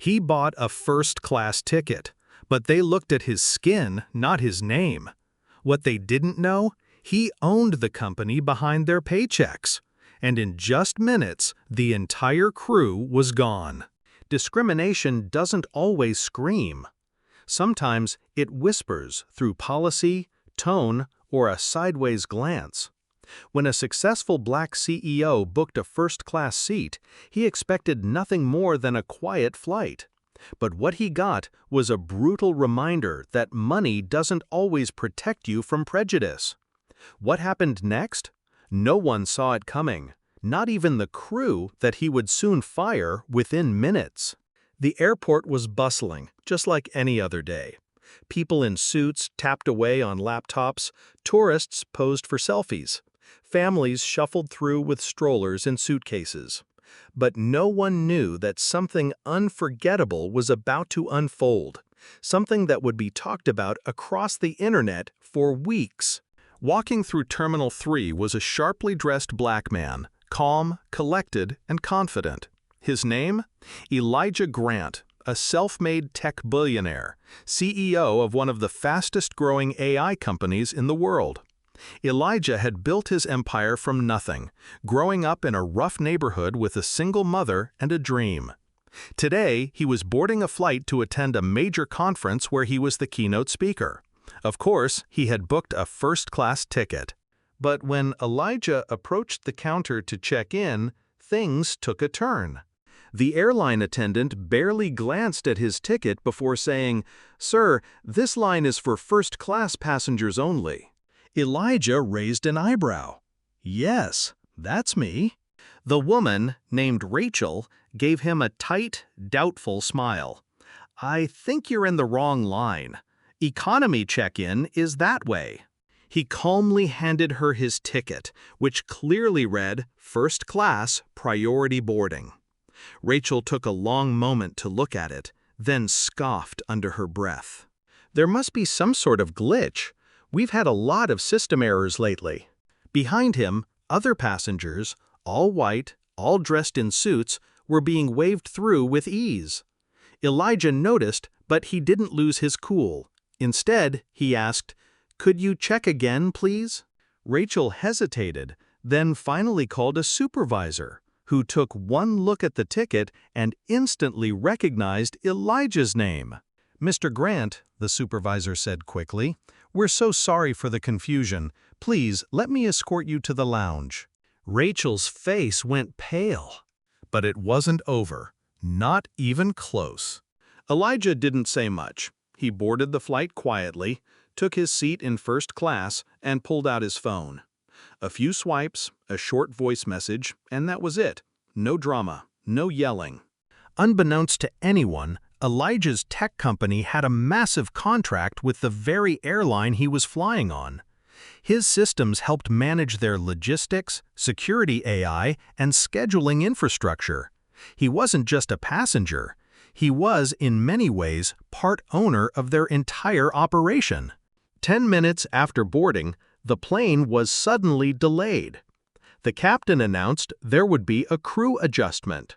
He bought a first-class ticket, but they looked at his skin, not his name. What they didn't know, he owned the company behind their paychecks. And in just minutes, the entire crew was gone. Discrimination doesn't always scream. Sometimes it whispers through policy, tone, or a sideways glance. When a successful black CEO booked a first-class seat, he expected nothing more than a quiet flight. But what he got was a brutal reminder that money doesn't always protect you from prejudice. What happened next? No one saw it coming, not even the crew that he would soon fire within minutes. The airport was bustling, just like any other day. People in suits tapped away on laptops, tourists posed for selfies. Families shuffled through with strollers and suitcases. But no one knew that something unforgettable was about to unfold, something that would be talked about across the internet for weeks. Walking through Terminal 3 was a sharply dressed black man, calm, collected, and confident. His name? Elijah Grant, a self-made tech billionaire, CEO of one of the fastest-growing AI companies in the world. Elijah had built his empire from nothing, growing up in a rough neighborhood with a single mother and a dream. Today, he was boarding a flight to attend a major conference where he was the keynote speaker. Of course, he had booked a first-class ticket. But when Elijah approached the counter to check in, things took a turn. The airline attendant barely glanced at his ticket before saying, "Sir, this line is for first-class passengers only." Elijah raised an eyebrow. "Yes, that's me." The woman, named Rachel, gave him a tight, doubtful smile. "I think you're in the wrong line. Economy check-in is that way." He calmly handed her his ticket, which clearly read, "First Class, Priority Boarding." Rachel took a long moment to look at it, then scoffed under her breath. "There must be some sort of glitch. We've had a lot of system errors lately." Behind him, other passengers, all white, all dressed in suits, were being waved through with ease. Elijah noticed, but he didn't lose his cool. Instead, he asked, "Could you check again, please?" Rachel hesitated, then finally called a supervisor, who took one look at the ticket and instantly recognized Elijah's name. "Mr. Grant," the supervisor said quickly, "we're so sorry for the confusion. Please, let me escort you to the lounge." Rachel's face went pale. But it wasn't over. Not even close. Elijah didn't say much. He boarded the flight quietly, took his seat in first class, and pulled out his phone. A few swipes, a short voice message, and that was it. No drama, no yelling. Unbeknownst to anyone, Elijah's tech company had a massive contract with the very airline he was flying on. His systems helped manage their logistics, security AI, and scheduling infrastructure. He wasn't just a passenger. He was, in many ways, part owner of their entire operation. 10 minutes after boarding, the plane was suddenly delayed. The captain announced there would be a crew adjustment.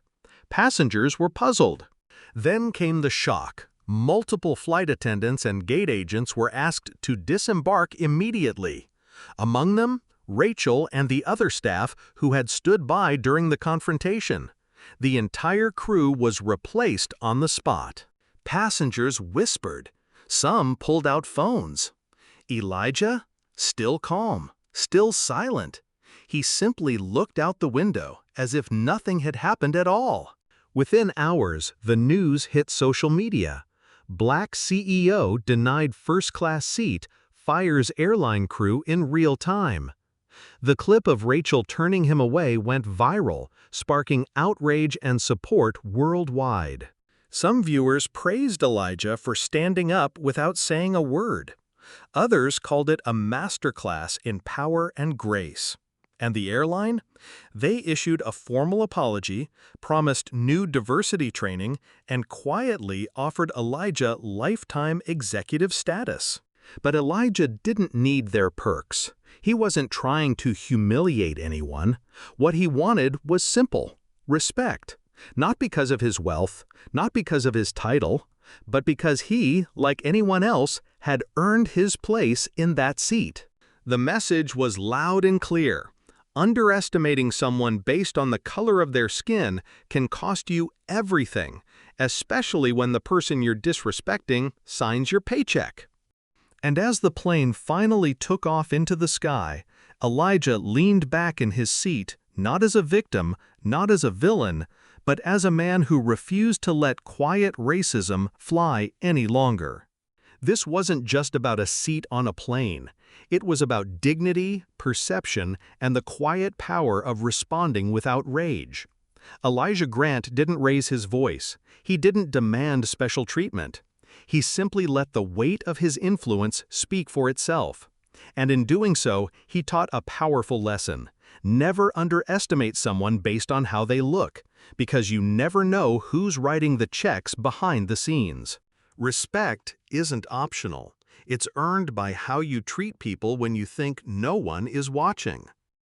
Passengers were puzzled. Then came the shock. Multiple flight attendants and gate agents were asked to disembark immediately. Among them, Rachel and the other staff who had stood by during the confrontation. The entire crew was replaced on the spot. Passengers whispered. Some pulled out phones. Elijah? Still calm, still silent. He simply looked out the window as if nothing had happened at all. Within hours, the news hit social media. Black CEO denied first-class seat, fires airline crew in real time. The clip of Rachel turning him away went viral, sparking outrage and support worldwide. Some viewers praised Elijah for standing up without saying a word. Others called it a masterclass in power and grace. And the airline? They issued a formal apology, promised new diversity training, and quietly offered Elijah lifetime executive status. But Elijah didn't need their perks. He wasn't trying to humiliate anyone. What he wanted was simple: respect. Not because of his wealth, not because of his title, but because he, like anyone else, had earned his place in that seat. The message was loud and clear. Underestimating someone based on the color of their skin can cost you everything, especially when the person you're disrespecting signs your paycheck. And as the plane finally took off into the sky, Elijah leaned back in his seat, not as a victim, not as a villain, but as a man who refused to let quiet racism fly any longer. This wasn't just about a seat on a plane. It was about dignity, perception, and the quiet power of responding without rage. Elijah Grant didn't raise his voice. He didn't demand special treatment. He simply let the weight of his influence speak for itself. And in doing so, he taught a powerful lesson. Never underestimate someone based on how they look, because you never know who's writing the checks behind the scenes. Respect isn't optional. It's earned by how you treat people when you think no one is watching.